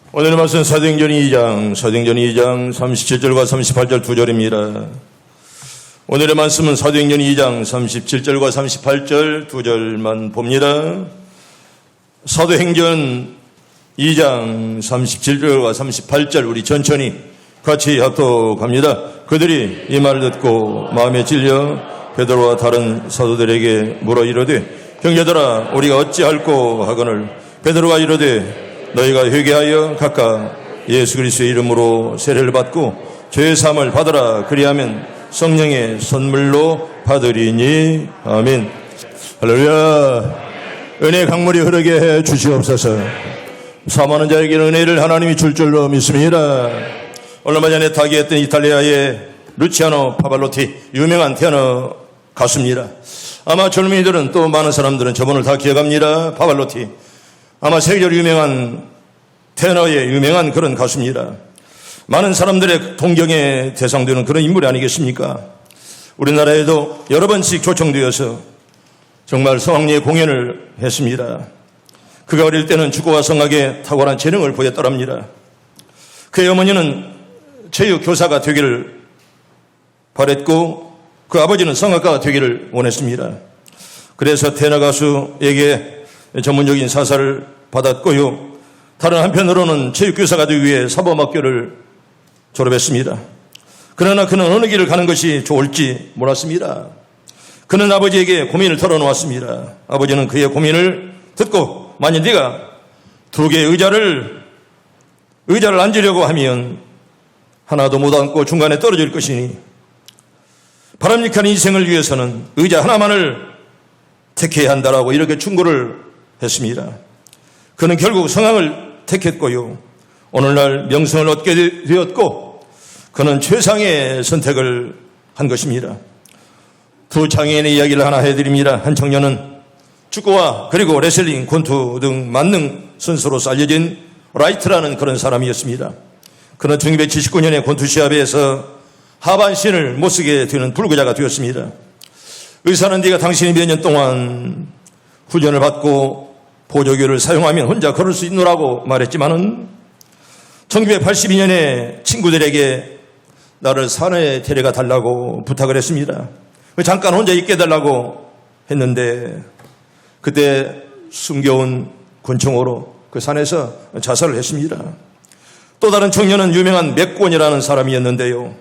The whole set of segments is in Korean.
오늘의 말씀 사도행전 2장 37절과 38절 두 절입니다. 오늘의 말씀은 사도행전 2장 37절과 38절 두 절만 봅니다. 사도행전 2장 37절과 38절 우리 천천히 같이 합독합니다. 그들이 이 말을 듣고 마음에 찔려 베드로와 다른 사도들에게 물어 이르되 형제들아 우리가 어찌할꼬 하거늘 베드로가 이르되 너희가 회개하여 각각 예수 그리스도의 이름으로 세례를 받고 죄의 사함을 받으라. 그리하면 성령의 선물로 받으리니. 아멘. 할렐루야. 은혜의 강물이 흐르게 해 주시옵소서. 사모하는 자에게는 은혜를 하나님이 줄 줄로 믿습니다. 얼마 전에 타기했던 이탈리아의 루치아노 파발로티, 유명한 테너 가수입니다. 아마 젊은이들은 또 많은 사람들은 저분을 다 기억합니다. 파발로티. 아마 세계적으로 유명한 테너의 유명한 그런 가수입니다. 많은 사람들의 동경의 대상되는 그런 인물이 아니겠습니까? 우리나라에도 여러 번씩 초청되어서 정말 성황리에 공연을 했습니다. 그가 어릴 때는 축구와 성악에 탁월한 재능을 보였더랍니다. 그의 어머니는 체육 교사가 되기를 바랬고 그 아버지는 성악가가 되기를 원했습니다. 그래서 테너 가수에게 전문적인 사사를 받았고요. 다른 한편으로는 체육교사가 되기 위해 사범학교를 졸업했습니다. 그러나 그는 어느 길을 가는 것이 좋을지 몰랐습니다. 그는 아버지에게 고민을 털어놓았습니다. 아버지는 그의 고민을 듣고 만약 네가 두 개의 의자를 앉으려고 하면 하나도 못 앉고 중간에 떨어질 것이니 바람직한 인생을 위해서는 의자 하나만을 택해야 한다라고 이렇게 충고를 했습니다. 그는 결국 성악을 택했고요. 오늘날 명성을 얻게 되었고 그는 최상의 선택을 한 것입니다. 두 장애인의 이야기를 하나 해드립니다. 한 청년은 축구와 그리고 레슬링, 권투 등 만능 선수로서 알려진 라이트라는 그런 사람이었습니다. 그는 1979년에 권투 시합에서 하반신을 못쓰게 되는 불구자가 되었습니다. 의사는 네가 당신이 몇 년 동안 훈련을 받고 보조기를 사용하면 혼자 걸을 수 있노라고 말했지만은 1982년에 친구들에게 나를 산에 데려가 달라고 부탁을 했습니다. 잠깐 혼자 있게 해달라고 했는데 그때 숨겨온 권총으로 그 산에서 자살을 했습니다. 또 다른 청년은 유명한 맥곤이라는 사람이었는데요.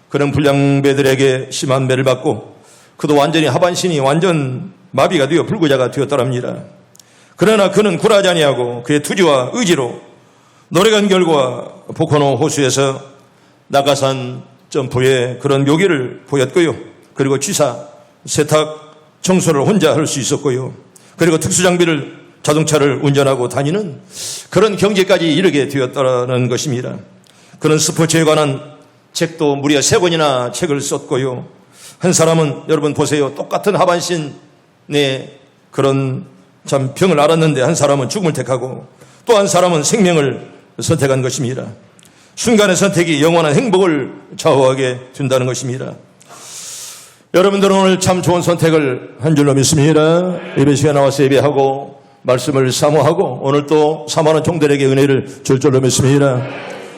그는 불량배들에게 심한 매를 받고 그도 완전히 하반신이 완전 마비가 되어 불구자가 되었더랍니다. 그러나 그는 굴하지 아니하고 그의 투지와 의지로 노래간 결과 포코노 호수에서 낙하산 점프의 그런 묘기를 보였고요. 그리고 취사, 세탁, 청소를 혼자 할 수 있었고요. 그리고 특수장비를 자동차를 운전하고 다니는 그런 경지까지 이르게 되었다는 것입니다. 그는 스포츠에 관한 책도 무려 3권이나 책을 썼고요. 한 사람은 여러분 보세요. 똑같은 하반신의 그런 참 병을 앓았는데 한 사람은 죽음을 택하고 또 한 사람은 생명을 선택한 것입니다. 순간의 선택이 영원한 행복을 좌우하게 된다는 것입니다. 여러분들은 오늘 참 좋은 선택을 한 줄로 믿습니다. 예배 시간에 나와서 예배하고 말씀을 사모하고 오늘 또 사모하는 종들에게 은혜를 줄 줄로 믿습니다.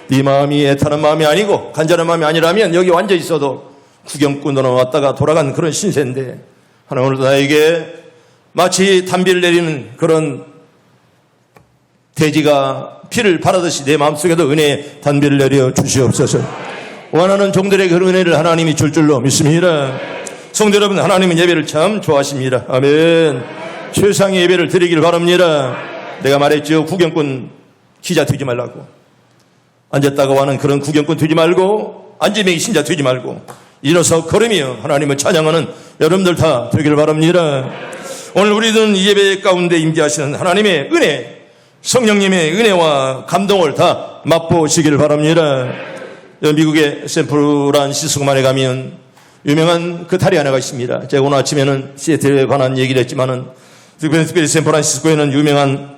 네 마음이 애타는 마음이 아니고 간절한 마음이 아니라면 여기 앉아 있어도 구경꾼으로 왔다가 돌아간 그런 신세인데 하나님 오늘도 나에게 마치 단비를 내리는 그런 돼지가 피를 바라듯이 내 마음속에도 은혜의 단비를 내려 주시옵소서. 원하는 종들에게 그런 은혜를 하나님이 줄 줄로 믿습니다. 성도 여러분, 하나님은 예배를 참 좋아하십니다. 아멘. 최상의 예배를 드리길 바랍니다. 내가 말했죠. 구경꾼 기자 되지 말라고. 앉았다가 와는 그런 구경꾼 되지 말고 앉으면 신자 되지 말고 일어서 걸으며 하나님을 찬양하는 여러분들 다 되길 바랍니다. 오늘 우리들은 이 예배 가운데 임재하시는 하나님의 은혜, 성령님의 은혜와 감동을 다 맛보시길 바랍니다. 미국의 샌프란시스코만에 가면 유명한 그 다리 하나가 있습니다. 제가 오늘 아침에는 시애틀에 관한 얘기를 했지만은 특별히 샌프란시스코에는 유명한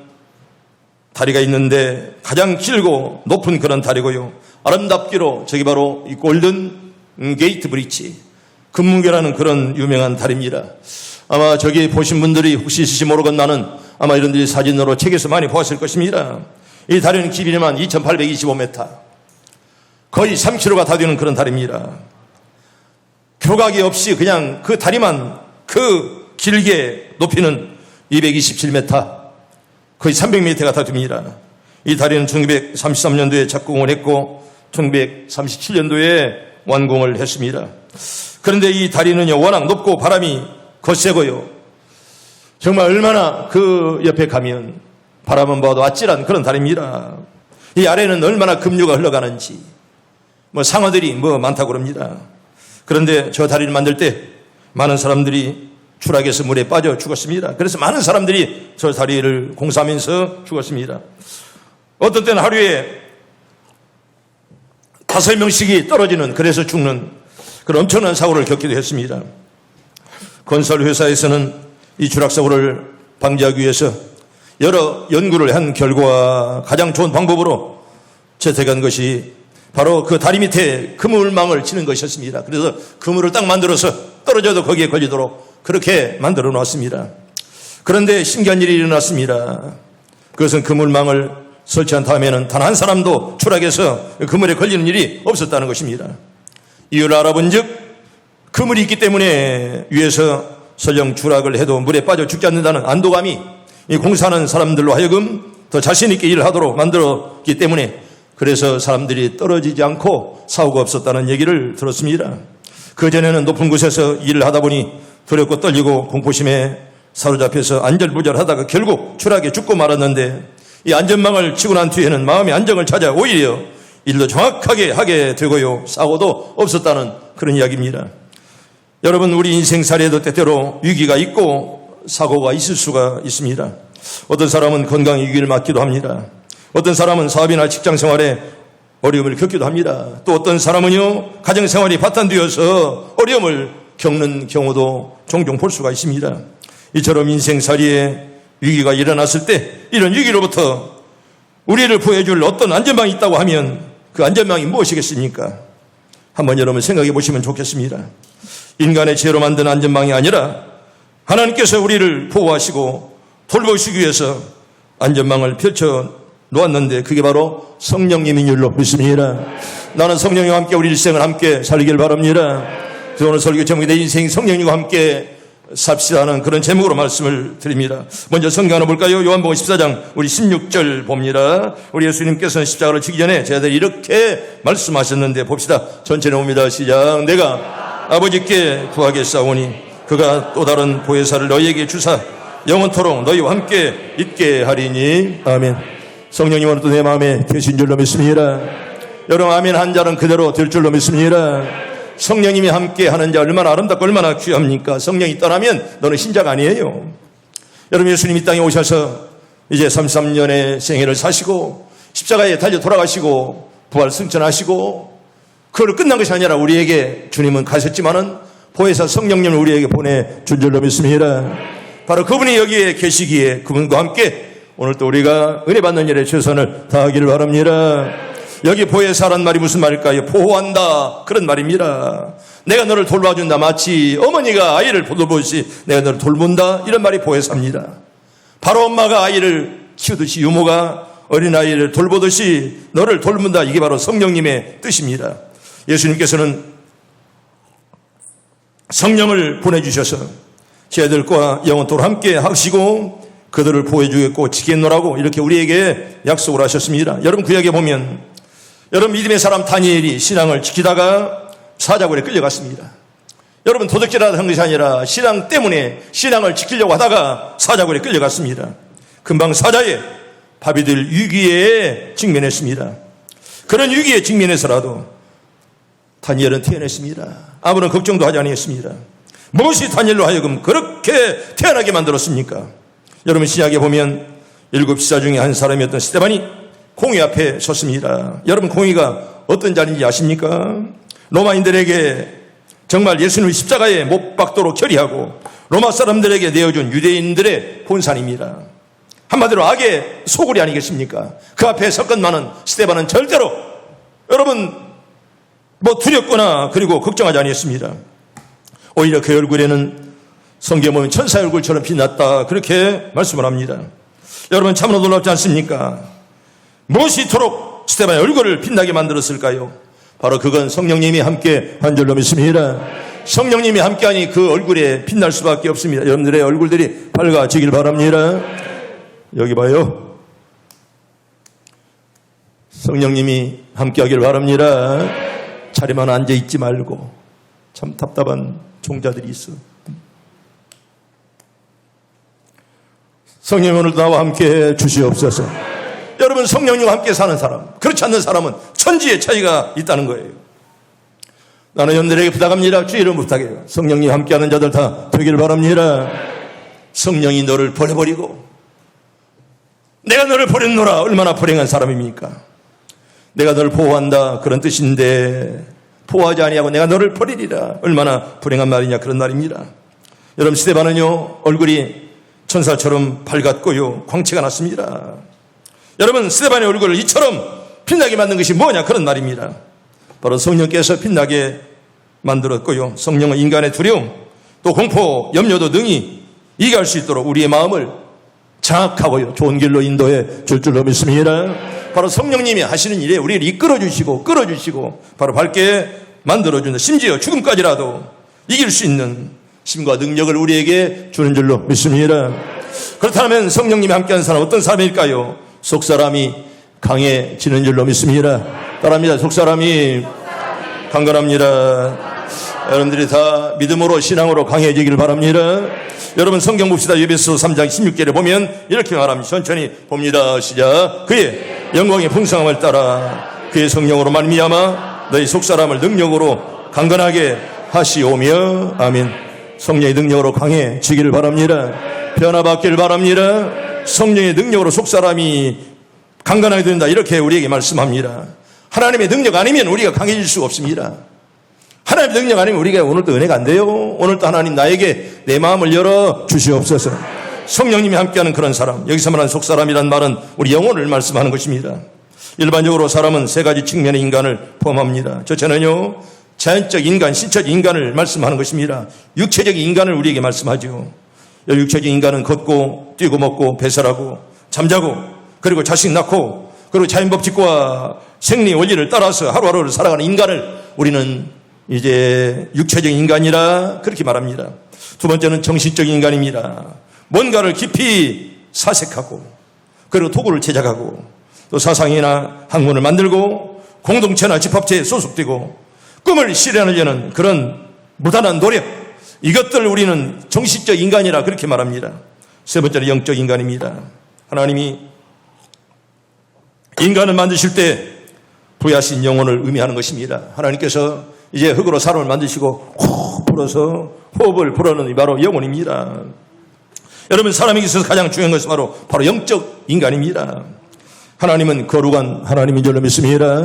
다리가 있는데 가장 길고 높은 그런 다리고요. 아름답기로 저기 바로 이 골든 게이트 브릿지, 금문교라는 그런 유명한 다리입니다. 아마 저기 보신 분들이 혹시 있으시 모르겠나는 아마 이런들이 사진으로 책에서 많이 보았을 것입니다. 이 다리는 길이만 2825m, 거의 3km가 다 되는 그런 다리입니다. 교각이 없이 그냥 그 다리만 그 길게 높이는 227m, 거의 300m가 다 됩니다. 이 다리는 1933년도에 착공을 했고 1937년도에 완공을 했습니다. 그런데 이 다리는요, 워낙 높고 바람이 거세고요, 정말 얼마나 그 옆에 가면 바라만 봐도 아찔한 그런 다리입니다. 이 아래는 얼마나 급류가 흘러가는지, 상어들이 많다고 그럽니다. 그런데 저 다리를 만들 때 많은 사람들이 추락해서 물에 빠져 죽었습니다. 그래서 많은 사람들이 저 다리를 공사하면서 죽었습니다. 어떤 때는 하루에 5명씩이 떨어지는, 그래서 죽는 그런 엄청난 사고를 겪기도 했습니다. 건설회사에서는 이 추락사고를 방지하기 위해서 여러 연구를 한 결과 가장 좋은 방법으로 채택한 것이 바로 그 다리 밑에 그물망을 치는 것이었습니다. 그래서 그물을 딱 만들어서 떨어져도 거기에 걸리도록 그렇게 만들어 놨습니다. 그런데 신기한 일이 일어났습니다. 그것은 그물망을 설치한 다음에는 단 한 사람도 추락해서 그물에 걸리는 일이 없었다는 것입니다. 이유를 알아본 즉, 그물이 있기 때문에 위에서 설령 추락을 해도 물에 빠져 죽지 않는다는 안도감이 이 공사하는 사람들로 하여금 더 자신 있게 일을 하도록 만들었기 때문에, 그래서 사람들이 떨어지지 않고 사고가 없었다는 얘기를 들었습니다. 그전에는 높은 곳에서 일을 하다 보니 두렵고 떨리고 공포심에 사로잡혀서 안절부절하다가 결국 추락해 죽고 말았는데, 이 안전망을 치고 난 뒤에는 마음의 안정을 찾아 오히려 일도 정확하게 하게 되고요, 사고도 없었다는 그런 이야기입니다. 여러분, 우리 인생살이에도 때때로 위기가 있고 사고가 있을 수가 있습니다. 어떤 사람은 건강의 위기를 맞기도 합니다. 어떤 사람은 사업이나 직장생활에 어려움을 겪기도 합니다. 또 어떤 사람은요, 가정생활이 파탄되어서 어려움을 겪는 경우도 종종 볼 수가 있습니다. 이처럼 인생살이에 위기가 일어났을 때 이런 위기로부터 우리를 구해줄 어떤 안전망이 있다고 하면 그 안전망이 무엇이겠습니까? 한번 여러분 생각해 보시면 좋겠습니다. 인간의 죄로 만든 안전망이 아니라 하나님께서 우리를 보호하시고 돌보시기 위해서 안전망을 펼쳐 놓았는데, 그게 바로 성령님인 줄로 믿습니다. 나는 성령님과 함께 우리 일생을 함께 살기를 바랍니다. 그래서 오늘 설교 제목이 내 인생 성령님과 함께 삽시다는 그런 제목으로 말씀을 드립니다. 먼저 성경 하나 볼까요? 요한복음 14장 우리 16절 봅니다. 우리 예수님께서는 십자가를 지기 전에 제자들이 이렇게 말씀하셨는데 봅시다. 전체는 옵니다. 시작. 내가 아버지께 구하겠사오니 그가 또 다른 보혜사를 너희에게 주사 영원토록 너희와 함께 있게 하리니. 아멘. 성령님 오늘도 내 마음에 계신 줄로 믿습니다. 여러분, 아멘 한 자는 그대로 될 줄로 믿습니다. 성령님이 함께 하는 자 얼마나 아름답고 얼마나 귀합니까? 성령이 떠나면 너는 신자가 아니에요. 여러분, 예수님 이 땅에 오셔서 이제 33년의 생애를 사시고 십자가에 달려 돌아가시고 부활 승천하시고, 그걸 끝난 것이 아니라 우리에게 주님은 가셨지만은 보혜사 성령님을 우리에게 보내준 줄로 믿습니다. 바로 그분이 여기에 계시기에 그분과 함께 오늘 또 우리가 은혜 받는 일에 최선을 다하기를 바랍니다. 여기 보혜사란 말이 무슨 말일까요? 보호한다, 그런 말입니다. 내가 너를 돌봐준다, 마치 어머니가 아이를 돌보듯이 내가 너를 돌본다, 이런 말이 보혜사입니다. 바로 엄마가 아이를 키우듯이 유모가 어린아이를 돌보듯이 너를 돌본다, 이게 바로 성령님의 뜻입니다. 예수님께서는 성령을 보내주셔서 제자들과 영원토록 함께 하시고 그들을 보호해주겠고 지키겠노라고 이렇게 우리에게 약속을 하셨습니다. 여러분, 구약에 보면 여러분, 믿음의 사람 다니엘이 신앙을 지키다가 사자굴에 끌려갔습니다. 여러분, 도둑질하다 한 것이 아니라 신앙 때문에 신앙을 지키려고 하다가 사자굴에 끌려갔습니다. 금방 사자의 밥이 될 위기에 직면했습니다. 그런 위기에 직면해서라도 다니엘은 태어났습니다. 아무런 걱정도 하지 아니했습니다. 무엇이 다니엘로 하여금 그렇게 태어나게 만들었습니까? 여러분, 신약에 보면 7 지사 중에 한 사람이었던 스데반이 공의 앞에 섰습니다. 여러분, 공의가 어떤 자리인지 아십니까? 로마인들에게 정말 예수님을 십자가에 못 박도록 처리하고 로마 사람들에게 내어준 유대인들의 본산입니다. 한마디로 악의 소굴이 아니겠습니까? 그 앞에 섰건만은 스데반은 절대로 여러분 두렵거나 그리고 걱정하지 아니했습니다. 오히려 그 얼굴에는 성경에 보면 천사의 얼굴처럼 빛났다, 그렇게 말씀을 합니다. 여러분, 참으로 놀랍지 않습니까? 무엇이 이토록 스데반의 얼굴을 빛나게 만들었을까요? 바로 그건 성령님이 함께 한 줄로 믿습니다. 성령님이 함께하니 그 얼굴에 빛날 수밖에 없습니다. 여러분들의 얼굴들이 밝아지길 바랍니다. 여기 봐요. 성령님이 함께하길 바랍니다. 자리만 앉아있지 말고. 참 답답한 종자들이 있어. 성령님 오늘도 나와 함께 주시옵소서. 여러분, 성령님과 함께 사는 사람, 그렇지 않는 사람은 천지의 차이가 있다는 거예요. 나는 여러분들에게 부탁합니다. 주의 이름 부탁해요. 성령님 함께하는 자들 다 되길 바랍니다. 성령이 너를 버려버리고 내가 너를 버렸노라. 얼마나 불행한 사람입니까? 내가 너를 보호한다 그런 뜻인데 보호하지 아니하고 내가 너를 버리리라. 얼마나 불행한 말이냐 그런 말입니다. 여러분, 스데반은요 얼굴이 천사처럼 밝았고요 광채가 났습니다. 여러분, 스데반의 얼굴을 이처럼 빛나게 만든 것이 뭐냐 그런 말입니다. 바로 성령께서 빛나게 만들었고요. 성령은 인간의 두려움, 또 공포, 염려도 능히 이겨할 수 있도록 우리의 마음을 장악하고요 좋은 길로 인도해 줄 줄로 믿습니다. 바로 성령님이 하시는 일에 우리를 이끌어주시고 끌어주시고 바로 밝게 만들어준다. 심지어 죽음까지라도 이길 수 있는 힘과 능력을 우리에게 주는 줄로 믿습니다. 그렇다면 성령님이 함께하는 사람 어떤 사람일까요? 속사람이 강해지는 줄로 믿습니다. 따라합니다. 속사람이 강건합니다. 여러분들이 다 믿음으로 신앙으로 강해지길 바랍니다. 여러분, 성경 봅시다. 에베소 3장 16절에 보면 이렇게 말합니다. 천천히 봅니다. 시작. 그의 영광의 풍성함을 따라 그의 성령으로 말미암아 너희 속사람을 능력으로 강건하게 하시오며. 아멘. 성령의 능력으로 강해지기를 바랍니다. 변화받기를 바랍니다. 성령의 능력으로 속사람이 강건하게 된다. 이렇게 우리에게 말씀합니다. 하나님의 능력 아니면 우리가 강해질 수가 없습니다. 하나님의 능력 아니면 우리가 오늘도 은혜가 안 돼요. 오늘도 하나님 나에게 내 마음을 열어 주시옵소서. 성령님이 함께하는 그런 사람, 여기서 말하는 속사람이란 말은 우리 영혼을 말씀하는 것입니다. 일반적으로 사람은 세 가지 측면의 인간을 포함합니다. 첫째는요 자연적 인간, 신체적 인간을 말씀하는 것입니다. 육체적 인간을 우리에게 말씀하죠. 육체적 인간은 걷고 뛰고 먹고 배설하고 잠자고 그리고 자식 낳고 그리고 자연법칙과 생리 원리를 따라서 하루하루를 살아가는 인간을 우리는 이제 육체적 인간이라 그렇게 말합니다. 두 번째는 정신적 인간입니다. 뭔가를 깊이 사색하고 그리고 도구를 제작하고 또 사상이나 학문을 만들고 공동체나 집합체에 소속되고 꿈을 실현하려는 그런 무단한 노력, 이것들 우리는 정신적 인간이라 그렇게 말합니다. 세 번째는 영적 인간입니다. 하나님이 인간을 만드실 때 부여하신 영혼을 의미하는 것입니다. 하나님께서 이제 흙으로 사람을 만드시고 호흡 불어서 호흡을 불어넣는 바로 영혼입니다. 여러분, 사람에게 있어서 가장 중요한 것은 바로 영적 인간입니다. 하나님은 거룩한 하나님인 줄로 믿습니다.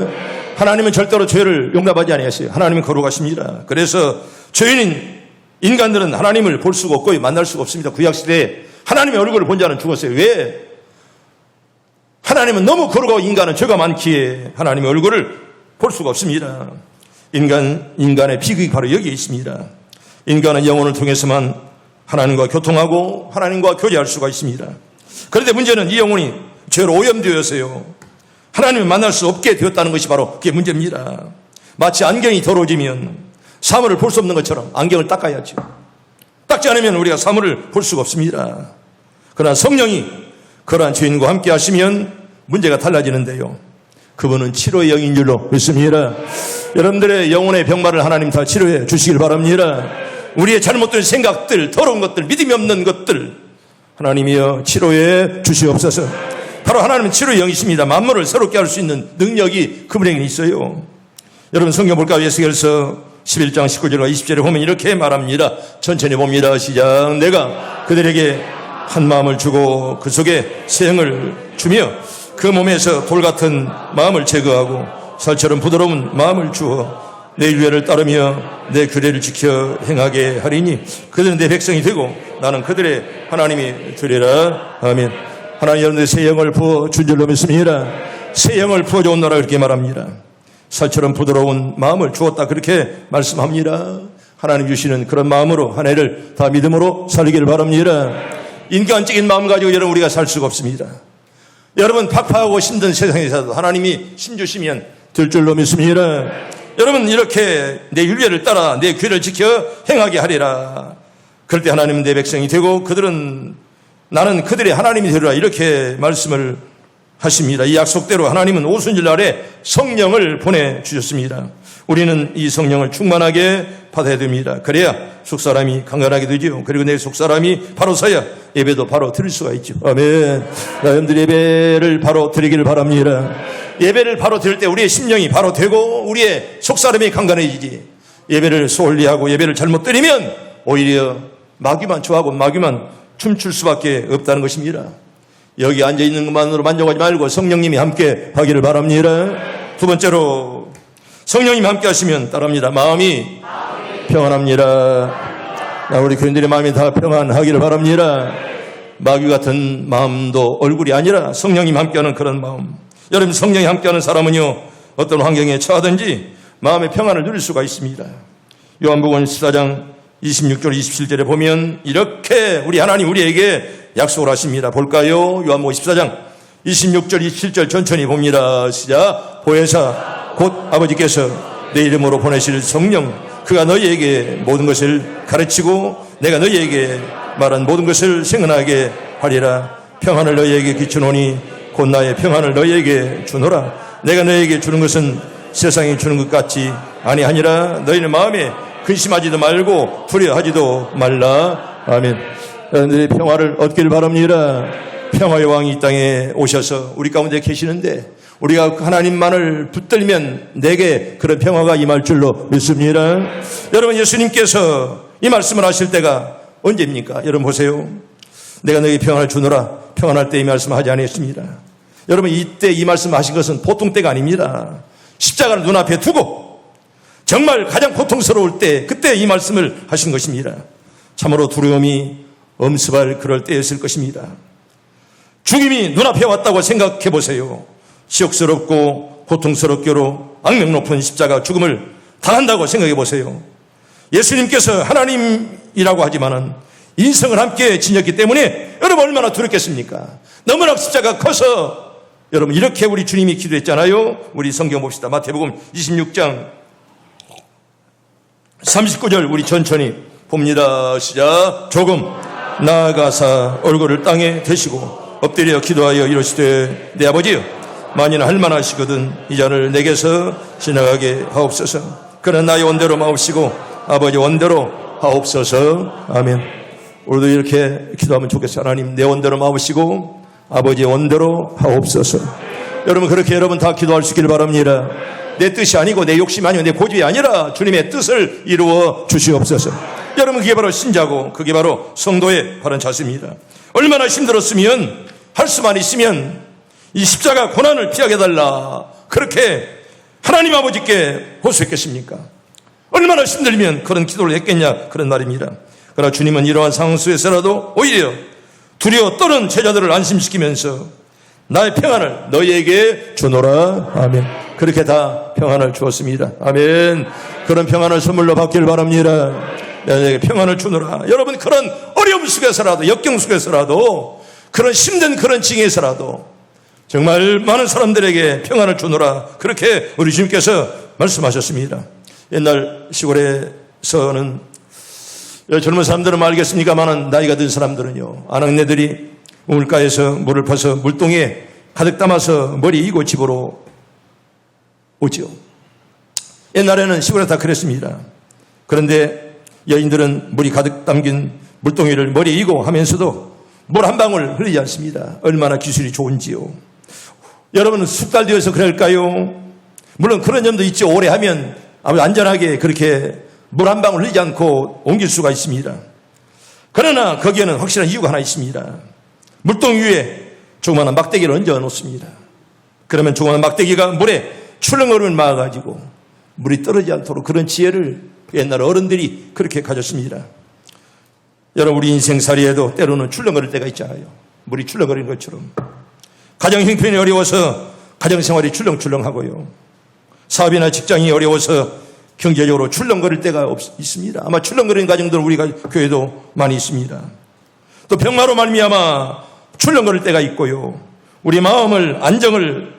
하나님은 절대로 죄를 용납하지 아니하세요. 하나님은 거룩하십니다. 그래서 죄인인 인간들은 하나님을 볼 수가 없고 만날 수가 없습니다. 구약시대에 하나님의 얼굴을 본 자는 죽었어요. 왜? 하나님은 너무 거룩하고 인간은 죄가 많기에 하나님의 얼굴을 볼 수가 없습니다. 인간의 비극이 바로 여기에 있습니다. 인간은 영혼을 통해서만 하나님과 교통하고 하나님과 교제할 수가 있습니다. 그런데 문제는 이 영혼이 죄로 오염되어서요 하나님을 만날 수 없게 되었다는 것이 바로 그게 문제입니다. 마치 안경이 더러워지면 사물을 볼 수 없는 것처럼 안경을 닦아야죠. 닦지 않으면 우리가 사물을 볼 수가 없습니다. 그러나 성령이 그러한 죄인과 함께 하시면 문제가 달라지는데요. 그분은 치료의 영인 줄로 믿습니다. 여러분들의 영혼의 병마를 하나님 다 치료해 주시길 바랍니다. 우리의 잘못된 생각들, 더러운 것들, 믿음이 없는 것들 하나님이여 치료해 주시옵소서. 바로 하나님은 치료의 영이십니다. 만물을 새롭게 할 수 있는 능력이 그분에게 있어요. 여러분, 성경 볼까요? 에스겔서 11장 19절과 20절에 보면 이렇게 말합니다. 천천히 봅니다. 시작. 내가 그들에게 한 마음을 주고 그 속에 새 영을 주며 그 몸에서 돌 같은 마음을 제거하고 살처럼 부드러운 마음을 주어 내 유례를 따르며 내 규례를 지켜 행하게 하리니 그들은 내 백성이 되고 나는 그들의 하나님이 되리라. 아멘. 하나님, 여러분들 새 영을 부어준 줄로 믿습니다. 새 영을 부어줬노라 그렇게 말합니다. 살처럼 부드러운 마음을 주었다 그렇게 말씀합니다. 하나님 주시는 그런 마음으로 한 해를 다 믿음으로 살기를 바랍니다. 인간적인 마음 가지고 여러분 우리가 살 수가 없습니다. 여러분 팍팍하고 힘든 세상에서도 하나님이 힘주시면 될 줄로 믿습니다. 여러분 이렇게 내 율례를 따라 내 규례를 지켜 행하게 하리라. 그럴 때 하나님은 내 백성이 되고 그들은 나는 그들의 하나님이 되리라. 이렇게 말씀을 하십니다. 이 약속대로 하나님은 오순절 날에 성령을 보내주셨습니다. 우리는 이 성령을 충만하게 받아야 됩니다. 그래야 속사람이 강건하게 되죠. 그리고 내 속사람이 바로 서야 예배도 바로 드릴 수가 있죠. 아멘. 여러분들 예배를 바로 드리기를 바랍니다. 예배를 바로 드릴 때 우리의 심령이 바로 되고 우리의 속사람이 강건해지지. 예배를 소홀히 하고 예배를 잘못 드리면 오히려 마귀만 좋아하고 마귀만 춤출 수밖에 없다는 것입니다. 여기 앉아있는 것만으로 만족하지 말고 성령님이 함께 하기를 바랍니다. 두 번째로 성령님이 함께 하시면 따릅니다. 마음이 평안합니다. 우리 교인들의 마음이 다 평안하기를 바랍니다. 마귀 같은 마음도 얼굴이 아니라 성령님 함께하는 그런 마음. 여러분 성령이 함께하는 사람은요 어떤 환경에 처하든지 마음의 평안을 누릴 수가 있습니다. 요한복음 14장 26절 27절에 보면 이렇게 우리 하나님 우리에게 약속을 하십니다. 볼까요? 요한복음 14장 26절 27절 천천히 봅니다. 시작. 보혜사 곧 아버지께서 내 이름으로 보내실 성령 그가 너희에게 모든 것을 가르치고 내가 너희에게 말한 모든 것을 생각나게 하리라. 평안을 너희에게 비추노니 곧 나의 평안을 너희에게 주노라. 내가 너희에게 주는 것은 세상이 주는 것 같지 아니하니라. 너희는 마음에 근심하지도 말고 두려워하지도 말라. 아멘. 여러분들의 평화를 얻기를 바랍니다. 평화의 왕이 이 땅에 오셔서 우리 가운데 계시는데 우리가 하나님만을 붙들면 내게 그런 평화가 임할 줄로 믿습니다. 여러분 예수님께서 이 말씀을 하실 때가 언제입니까? 여러분 보세요. 내가 너에게 평안을 주노라. 평안할 때 이 말씀하지 않았습니다. 여러분 이때 이 말씀하신 것은 보통 때가 아닙니다. 십자가를 눈앞에 두고 정말 가장 고통스러울 때 그때 이 말씀을 하신 것입니다. 참으로 두려움이 엄습할 그럴 때였을 것입니다. 죽임이 눈앞에 왔다고 생각해 보세요. 지옥스럽고 고통스럽게로 악명 높은 십자가 죽음을 당한다고 생각해 보세요. 예수님께서 하나님이라고 하지만은 인성을 함께 지녔기 때문에 여러분 얼마나 두렵겠습니까? 너무나 십자가 커서 여러분 이렇게 우리 주님이 기도했잖아요. 우리 성경 봅시다. 마태복음 26장 39절 우리 천천히 봅니다. 시작. 조금 나아가사 얼굴을 땅에 대시고 엎드려 기도하여 이르시되 내 아버지여 만일 할만하시거든 이 잔을 내게서 지나가게 하옵소서. 그는 나의 원대로 마옵시고 아버지 원대로 하옵소서. 아멘. 우리도 이렇게 기도하면 좋겠어요. 하나님 내 원대로 마옵시고 아버지 원대로 하옵소서. 여러분 그렇게 여러분 다 기도할 수 있기를 바랍니다. 내 뜻이 아니고 내 욕심이 아니고 내 고집이 아니라 주님의 뜻을 이루어 주시옵소서. 여러분 그게 바로 신자고 그게 바로 성도의 바른 자세입니다. 얼마나 힘들었으면 할 수만 있으면 이 십자가 고난을 피하게 달라 그렇게 하나님 아버지께 호소했겠습니까? 얼마나 힘들면 그런 기도를 했겠냐 그런 말입니다. 그러나 주님은 이러한 상황 속에서라도 오히려 두려워 떠는 제자들을 안심시키면서 나의 평안을 너희에게 주노라. 아멘. 그렇게 다 평안을 주었습니다. 아멘. 그런 평안을 선물로 받기를 바랍니다. 너희에게 평안을 주노라. 여러분 그런 어려움 속에서라도 역경 속에서라도 그런 힘든 그런 징에서라도 정말 많은 사람들에게 평안을 주노라. 그렇게 우리 주님께서 말씀하셨습니다. 옛날 시골에서는 젊은 사람들은 알겠습니까만은 나이가 든 사람들은요 아낙네들이 우물가에서 물을 퍼서 물동에 가득 담아서 머리 이고 집으로 오죠. 옛날에는 시골에 다 그랬습니다. 그런데 여인들은 물이 가득 담긴 물동이를 머리에 이고 하면서도 물 한 방울 흘리지 않습니다. 얼마나 기술이 좋은지요. 여러분은 숙달 되어서 그럴까요? 물론 그런 점도 있죠. 오래 하면 아주 안전하게 그렇게 물 한 방울 흘리지 않고 옮길 수가 있습니다. 그러나 거기에는 확실한 이유가 하나 있습니다. 물동 위에 조그마한 막대기를 얹어 놓습니다. 그러면 조그마한 막대기가 물에 출렁거림을 막아가지고 물이 떨어지지 않도록 그런 지혜를 옛날 어른들이 그렇게 가졌습니다. 여러분 우리 인생살이에도 때로는 출렁거릴 때가 있잖아요. 물이 출렁거리는 것처럼 가정 형편이 어려워서 가정생활이 출렁출렁하고요. 사업이나 직장이 어려워서 경제적으로 출렁거릴 때가 있습니다. 아마 출렁거리는 가정들은 우리가 교회도 많이 있습니다. 또 병마로 말미암아 출렁거릴 때가 있고요. 우리 마음을 안정을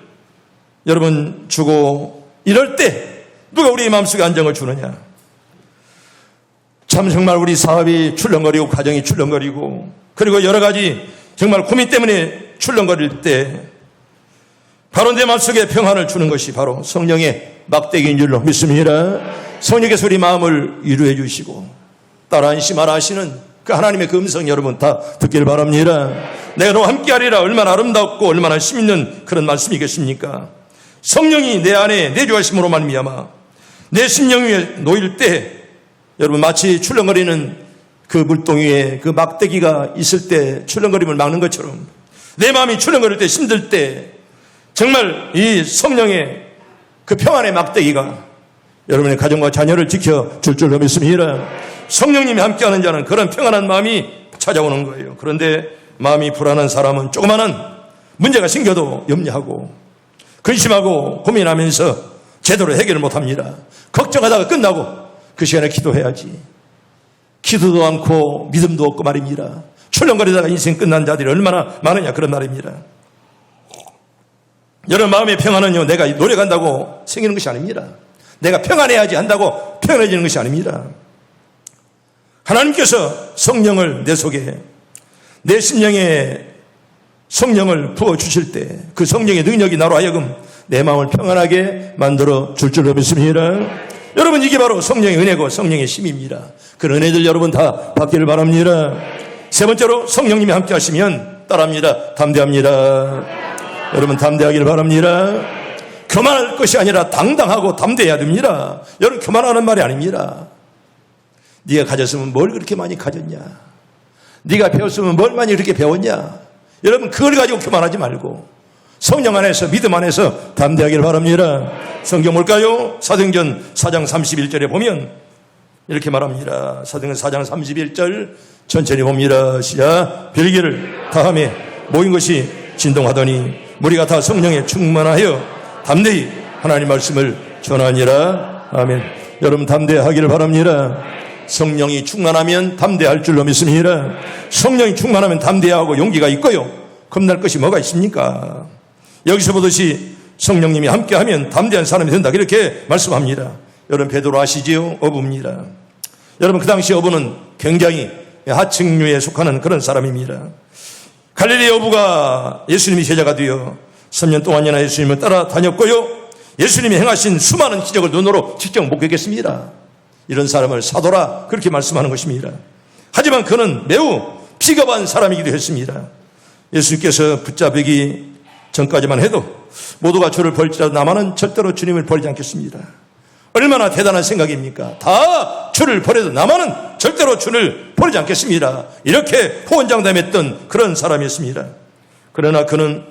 여러분 주고 이럴 때 누가 우리 마음속에 안정을 주느냐? 참 정말 우리 사업이 출렁거리고 가정이 출렁거리고 그리고 여러 가지 정말 고민 때문에 출렁거릴 때 바로 내 마음속에 평안을 주는 것이 바로 성령의 막대기인 줄로 믿습니다. 성령께서 우리 마음을 위로해 주시고 따라 안심하라 하시는 그 하나님의 그 음성 여러분 다 듣길 바랍니다. 내가 너와 함께하리라 얼마나 아름답고 얼마나 힘 있는 그런 말씀이겠습니까? 성령이 내 안에 내주하심으로 말미암아 내 심령 위에 놓일 때 여러분 마치 출렁거리는 그 물동 위에 그 막대기가 있을 때 출렁거림을 막는 것처럼 내 마음이 출렁거릴 때 힘들 때 정말 이 성령의 그 평안의 막대기가 여러분의 가정과 자녀를 지켜줄 줄로 믿습니다. 성령님이 함께하는 자는 그런 평안한 마음이 찾아오는 거예요. 그런데 마음이 불안한 사람은 조그마한 문제가 생겨도 염려하고 근심하고 고민하면서 제대로 해결을 못합니다. 걱정하다가 끝나고 그 시간에 기도해야지. 기도도 않고 믿음도 없고 말입니다. 출렁거리다가 인생 끝난 자들이 얼마나 많으냐 그런 말입니다. 여러분 마음의 평안은요 내가 노력한다고 생기는 것이 아닙니다. 내가 평안해야지 한다고 평안해지는 것이 아닙니다. 하나님께서 성령을 내 속에 내 심령에 성령을 부어주실 때 그 성령의 능력이 나로 하여금 내 마음을 평안하게 만들어 줄 줄로 믿습니다. 여러분 이게 바로 성령의 은혜고 성령의 힘입니다. 그 은혜들 여러분 다 받기를 바랍니다. 세 번째로 성령님이 함께 하시면 따라합니다. 담대합니다. 여러분 담대하기를 바랍니다. 교만할 것이 아니라 당당하고 담대해야 됩니다. 여러분 교만하는 말이 아닙니다. 네가 가졌으면 뭘 그렇게 많이 가졌냐? 네가 배웠으면 뭘 많이 그렇게 배웠냐? 여러분 그걸 가지고 교만하지 말고 성령 안에서 믿음 안에서 담대하기를 바랍니다. 성경 뭘까요? 사도행전 4장 31절에 보면 이렇게 말합니다. 사도행전 4장 31절 천천히 봅니다. 시작. 별기를 다함에 모인 것이 진동하더니 무리가 다 성령에 충만하여 담대히 하나님 말씀을 전하니라. 아멘. 여러분 담대하기를 바랍니다. 성령이 충만하면 담대할 줄로 믿습니다. 성령이 충만하면 담대하고 용기가 있고요. 겁날 것이 뭐가 있습니까? 여기서 보듯이 성령님이 함께하면 담대한 사람이 된다. 이렇게 말씀합니다. 여러분 베드로 아시지요? 어부입니다. 여러분 그 당시 어부는 굉장히 하층류에 속하는 그런 사람입니다. 갈릴리 어부가 예수님이 제자가 되어 3년 동안이나 예수님을 따라다녔고요. 예수님이 행하신 수많은 기적을 눈으로 직접 목격했습니다. 이런 사람을 사도라 그렇게 말씀하는 것입니다. 하지만 그는 매우 비겁한 사람이기도 했습니다. 예수님께서 붙잡히기 전까지만 해도 모두가 주를 벌지라도 나만은 절대로 주님을 버리지 않겠습니다. 얼마나 대단한 생각입니까? 다 주를 버려도 나만은 절대로 주를 버리지 않겠습니다. 이렇게 호언장담했던 그런 사람이었습니다. 그러나 그는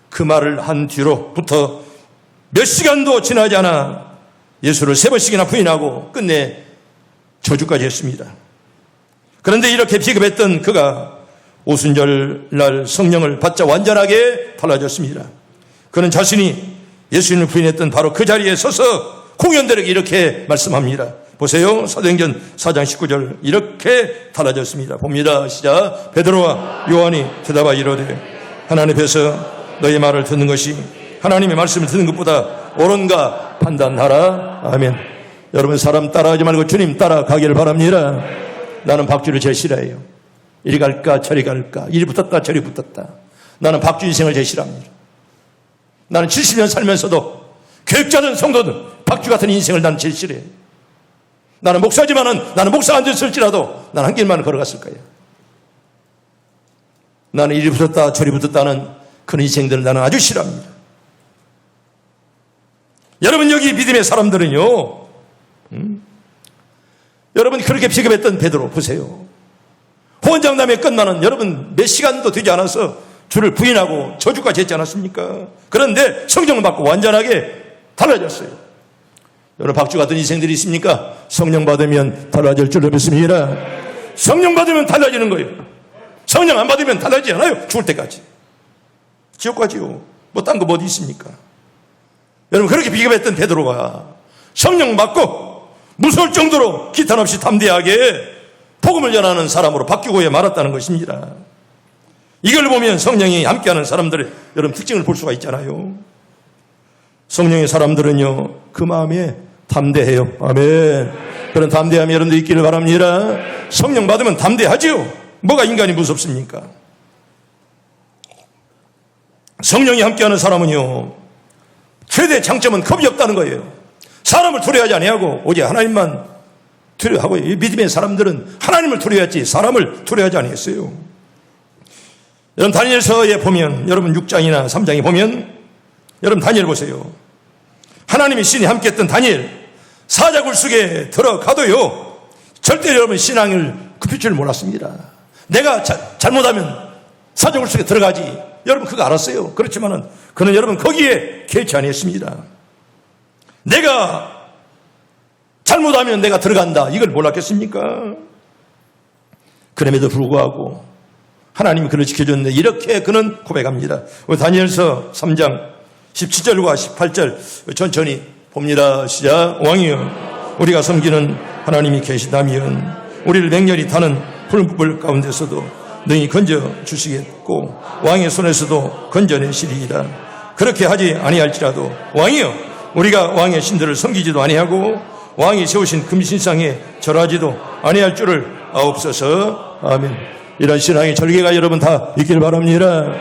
그 말을 한 뒤로부터 몇 시간도 지나지 않아 예수를 3번씩이나 부인하고 끝내 저주까지 했습니다. 그런데 이렇게 비겁했던 그가 오순절 날 성령을 받자 완전하게 달라졌습니다. 그는 자신이 예수님을 부인했던 바로 그 자리에 서서 공연들에게 이렇게 말씀합니다. 보세요. 사도행전 4장 19절 이렇게 달라졌습니다. 봅니다. 시작. 베드로와 요한이 대답하여 이르되 하나님 앞에서 너희 말을 듣는 것이 하나님의 말씀을 듣는 것보다 옳은가 판단하라. 아멘. 여러분 사람 따라하지 말고 주님 따라가기를 바랍니다. 나는 박주를 제일 싫어해요. 이리 갈까 저리 갈까 이리 붙었다 저리 붙었다. 나는 박주 인생을 제일 싫어합니다. 나는 70년 살면서도 교육자든 성도든 박주 같은 인생을 나는 제일 싫어해요. 나는 목사지만은 나는 목사 안 됐을지라도 나는 한 길만 걸어갔을 거예요. 나는 이리 붙었다 저리 붙었다는 그런 인생들을 나는 아주 싫어합니다. 여러분 여기 믿음의 사람들은요 여러분 그렇게 비겁했던 베드로 보세요. 호언장담에 끝나는 여러분 몇 시간도 되지 않아서 주를 부인하고 저주까지 했지 않았습니까? 그런데 성령을 받고 완전하게 달라졌어요. 여러분 박주 같은 인생들이 있습니까? 성령 받으면 달라질 줄로 믿습니다. 성령 받으면 달라지는 거예요. 성령 안 받으면 달라지지 않아요. 죽을 때까지. 지옥 가지요. 뭐 딴 거 뭐 어디 있습니까? 여러분 그렇게 비겁했던 베드로가 성령 받고 무서울 정도로 기탄 없이 담대하게 복음을 전하는 사람으로 바뀌고 말았다는 것입니다. 이걸 보면 성령이 함께하는 사람들의 여러분 특징을 볼 수가 있잖아요. 성령의 사람들은요, 그 마음에 담대해요. 아멘. 그런 담대함이 여러분들 있기를 바랍니다. 성령 받으면 담대하지요. 뭐가 인간이 무섭습니까? 성령이 함께하는 사람은요, 최대 장점은 겁이 없다는 거예요. 사람을 두려워하지 아니하고 오직 하나님만 두려워하고, 이 믿음의 사람들은 하나님을 두려워하지 사람을 두려워하지 아니했어요. 여러분 다니엘서에 보면, 여러분 6장이나 3장에 보면, 여러분 다니엘 보세요. 하나님의 신이 함께했던 다니엘, 사자굴 속에 들어가도요, 절대 여러분 신앙을 굽힐 줄 몰랐습니다. 내가 잘못하면 사자굴 속에 들어가지, 여러분 그거 알았어요. 그렇지만은 그는 여러분 거기에 개의치 아니했습니다. 내가 잘못하면 내가 들어간다, 이걸 몰랐겠습니까? 그럼에도 불구하고 하나님이 그를 지켜줬는데 이렇게 그는 고백합니다. 다니엘서 3장 17절과 18절 천천히 봅니다. 시작. 왕이여, 우리가 섬기는 하나님이 계시다면 우리를 맹렬히 타는 풀불 가운데서도 능히 건져 주시겠고 왕의 손에서도 건져내시리이다. 그렇게 하지 아니할지라도 왕이여, 우리가 왕의 신들을 섬기지도 아니하고 왕이 세우신 금신상에 절하지도 아니할 줄을 아옵소서. 아멘. 이런 신앙의 절개가 여러분 다 있길 바랍니다.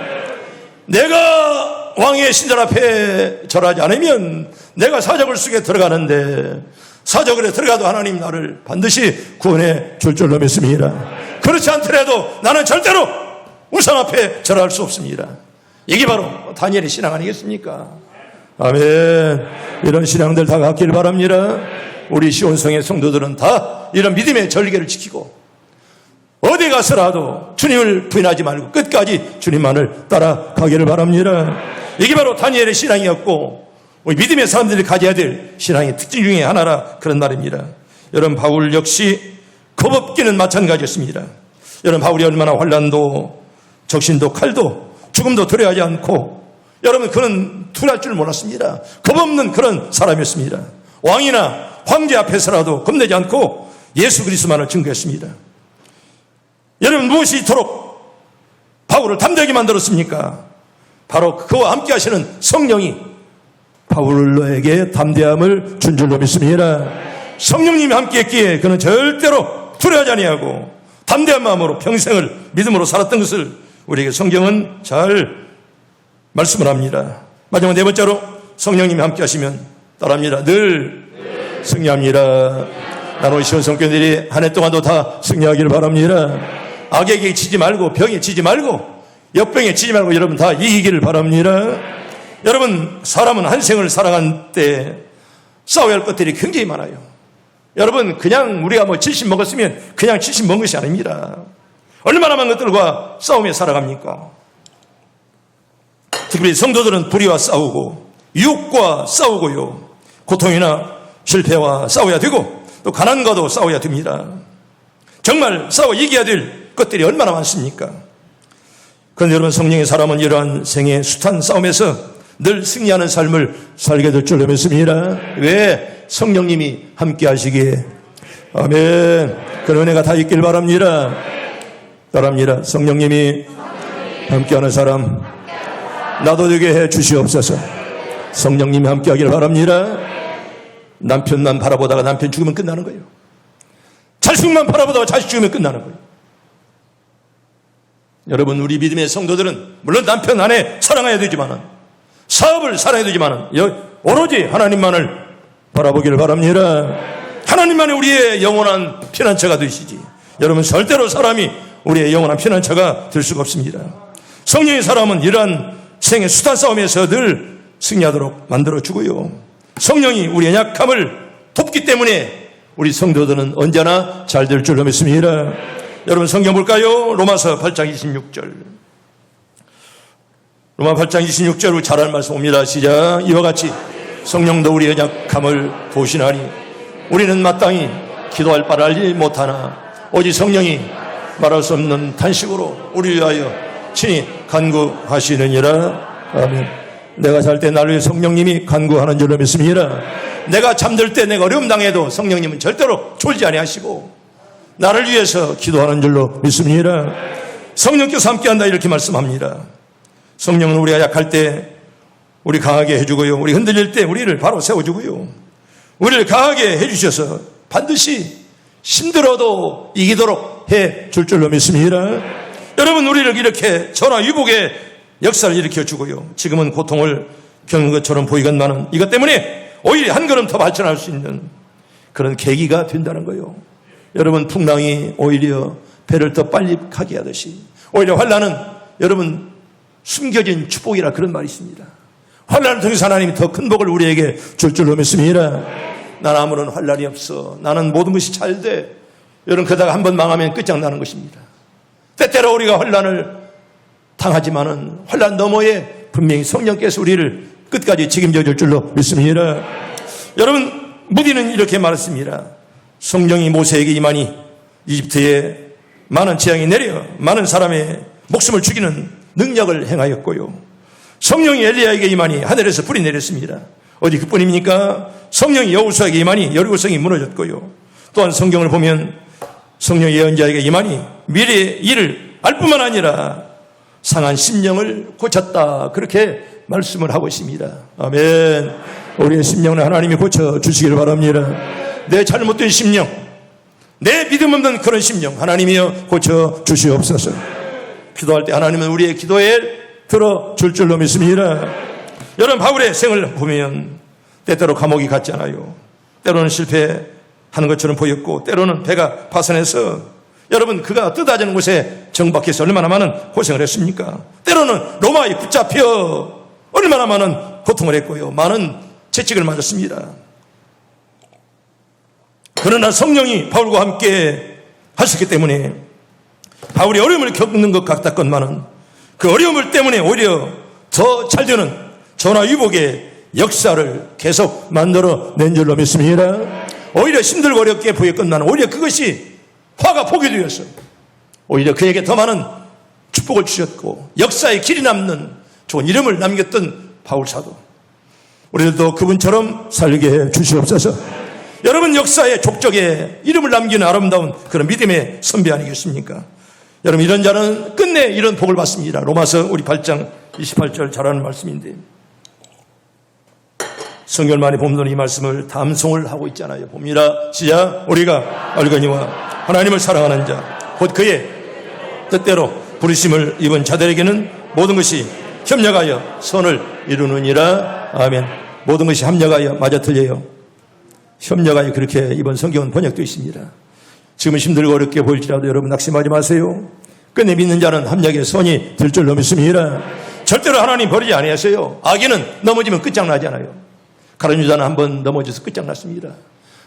내가 왕의 신들 앞에 절하지 않으면 내가 사적을 속에 들어가는데, 사적을에 들어가도 하나님 나를 반드시 구원해 줄 줄로 믿습니다. 그렇지 않더라도 나는 절대로 우상 앞에 절할 수 없습니다. 이게 바로 다니엘의 신앙 아니겠습니까? 아멘. 이런 신앙들 다 갖길 바랍니다. 우리 시온성의 성도들은 다 이런 믿음의 절개를 지키고 어디 가서라도 주님을 부인하지 말고 끝까지 주님만을 따라가기를 바랍니다. 이게 바로 다니엘의 신앙이었고 우리 믿음의 사람들이 가져야 될 신앙의 특징 중에 하나라 그런 말입니다. 여러분 바울 역시 겁없기는 마찬가지였습니다. 여러분 바울이 얼마나 환난도 적신도 칼도 죽음도 두려워하지 않고, 여러분 그는 두려워할 줄 몰랐습니다. 겁없는 그런 사람이었습니다. 왕이나 황제 앞에서라도 겁내지 않고 예수 그리스도만을 증거했습니다. 여러분 무엇이 이토록 바울을 담대하게 만들었습니까? 바로 그와 함께 하시는 성령이 바울에게 담대함을 준 줄로 믿습니다. 성령님이 함께 했기에 그는 절대로 두려워하지 아니하고 담대한 마음으로 평생을 믿음으로 살았던 것을 우리에게 성경은 잘 말씀을 합니다. 마지막 네 번째로 성령님이 함께 하시면 따라합니다. 늘 승리합니다. 나는 우리 시온성교들이 한 해 동안도 다 승리하기를 바랍니다. 악에게 지지 말고 병에 지지 말고 역병에 지지 말고 여러분 다 이기기를 바랍니다. 여러분 사람은 한 생을 살아간 때 싸워야 할 것들이 굉장히 많아요. 여러분 그냥 우리가 70 먹었으면 그냥 70 먹은 것이 아닙니다. 얼마나 많은 것들과 싸우며 살아갑니까? 특별히 성도들은 불의와 싸우고 유혹과 싸우고요, 고통이나 실패와 싸워야 되고 또 가난과도 싸워야 됩니다. 정말 싸워 이겨야 될 것들이 얼마나 많습니까? 그런데 여러분 성령의 사람은 이러한 생의 숱한 싸움에서 늘 승리하는 삶을 살게 될 줄로 믿습니다. 왜? 성령님이 함께 하시기에. 아멘. 그런 은혜가 다 있길 바랍니다. 따라합니다. 성령님이 함께하는 사람 나도 되게 해 주시옵소서. 성령님이 함께하기를 바랍니다. 남편만 바라보다가 남편 죽으면 끝나는 거예요. 자식만 바라보다가 자식 죽으면 끝나는 거예요. 여러분 우리 믿음의 성도들은 물론 남편 아내 사랑해야 되지만 사업을 사랑해야 되지만 오로지 하나님만을 바라보기를 바랍니다. 하나님만이 우리의 영원한 피난처가 되시지 여러분 절대로 사람이 우리의 영원한 피난처가 될 수가 없습니다. 성령의 사람은 이러한 생의 숱한 싸움에서 늘 승리하도록 만들어주고요, 성령이 우리의 약함을 돕기 때문에 우리 성도들은 언제나 잘 될 줄로 믿습니다. 여러분 성경 볼까요? 로마서 8장 26절. 로마 8장 26절로 잘할 말씀 옵니다. 시작. 이와 같이 성령도 우리의 약함을 보시나니 우리는 마땅히 기도할 바를 알지 못하나 오직 성령이 말할 수 없는 탄식으로 우리 위하여 친히 간구하시느니라. 아멘. 내가 잘 때 나를 위해 성령님이 간구하는 줄로 믿습니다. 내가 잠들 때 내가 어려움 당해도 성령님은 절대로 졸지 아니하시고 나를 위해서 기도하는 줄로 믿습니다. 성령께서 함께한다 이렇게 말씀합니다. 성령은 우리가 약할 때 우리 강하게 해주고요. 우리 흔들릴 때 우리를 바로 세워주고요. 우리를 강하게 해주셔서 반드시 힘들어도 이기도록 해줄 줄로 믿습니다. 여러분, 우리를 이렇게 전화위복의 역사를 일으켜주고요. 지금은 고통을 겪는 것처럼 보이건만은 이것 때문에 오히려 한 걸음 더 발전할 수 있는 그런 계기가 된다는 거예요. 여러분, 풍랑이 오히려 배를 더 빨리 가게 하듯이 오히려 환난은 여러분 숨겨진 축복이라 그런 말이 있습니다. 환난을 통해서 하나님이 더 큰 복을 우리에게 줄 줄로 믿습니다. 나는 아무런 환난이 없어. 나는 모든 것이 잘 돼. 여러분, 그러다가 한번 망하면 끝장나는 것입니다. 때때로 우리가 환난을 당하지만은 환난 너머에 분명히 성령께서 우리를 끝까지 책임져 줄 줄로 믿습니다. 여러분, 무디는 이렇게 말했습니다. 성령이 모세에게 임하니 이집트에 많은 재앙이 내려 많은 사람의 목숨을 죽이는 능력을 행하였고요. 성령이 엘리야에게 임하니 하늘에서 불이 내렸습니다. 어디 그뿐입니까? 성령이 여호수아에게 임하니 여리고성이 무너졌고요. 또한 성경을 보면 성령이 예언자에게 임하니 미래의 일을 알 뿐만 아니라 상한 심령을 고쳤다. 그렇게 말씀을 하고 있습니다. 아멘. 우리의 심령을 하나님이 고쳐주시길 바랍니다. 내 잘못된 심령, 내 믿음 없는 그런 심령 하나님이여 고쳐주시옵소서. 기도할 때 하나님은 우리의 기도에 들어줄 줄로 믿습니다. 여러분, 바울의 생을 보면 때때로 감옥이 갔잖아요. 때로는 실패하는 것처럼 보였고 때로는 배가 파선해서 여러분, 그가 뜯어지는 곳에 정박해서 얼마나 많은 고생을 했습니까? 때로는 로마에 붙잡혀 얼마나 많은 고통을 했고요. 많은 채찍을 맞았습니다. 그러나 성령이 바울과 함께 하셨기 때문에 바울이 어려움을 겪는 것 같았건만은 그 어려움을 때문에 오히려 더 잘 되는 전화위복의 역사를 계속 만들어낸 줄로 믿습니다. 오히려 힘들고 어렵게 보였건만은 오히려 그것이 화가 복이 되었어요. 오히려 그에게 더 많은 축복을 주셨고 역사에 길이 남는 좋은 이름을 남겼던 바울 사도, 우리들도 그분처럼 살게 해 주시옵소서. 여러분, 역사의 족적에 이름을 남기는 아름다운 그런 믿음의 선배 아니겠습니까? 여러분, 이런 자는 끝내 이런 복을 받습니다. 로마서 우리 8장 28절 잘 아는 말씀인데 성경을 많이 보면 이 말씀을 담송을 하고 있잖아요. 봅니다. 시작. 우리가 알거니와 하나님을 사랑하는 자 곧 그의 뜻대로 부르심을 입은 자들에게는 모든 것이 협력하여 선을 이루느니라. 아멘. 모든 것이 협력하여, 맞아 틀려요. 협력하여, 그렇게 이번 성경은 번역되어 있습니다. 지금은 힘들고 어렵게 보일지라도 여러분 낙심하지 마세요. 끝내 믿는 자는 합력의 선이 될 줄로 믿습니다. 절대로 하나님 버리지 아니하세요. 악인은 넘어지면 끝장나잖아요. 가룟 유다는 한번 넘어져서 끝장났습니다.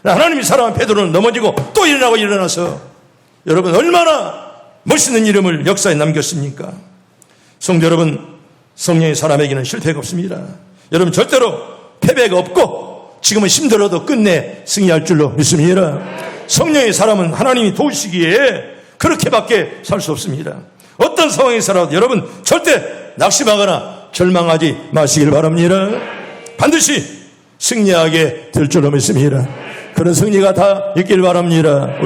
하나님이 사랑한 베드로는 넘어지고 또 일어나고 일어나서 여러분 얼마나 멋있는 이름을 역사에 남겼습니까? 성도 여러분, 성령의 사람에게는 실패가 없습니다. 여러분, 절대로 패배가 없고 지금은 힘들어도 끝내 승리할 줄로 믿습니다. 성령의 사람은 하나님이 도우시기에 그렇게밖에 살 수 없습니다. 어떤 상황에서라도 여러분 절대 낙심하거나 절망하지 마시길 바랍니다. 반드시 승리하게 될 줄로 믿습니다. 그런 승리가 다 있길 바랍니다.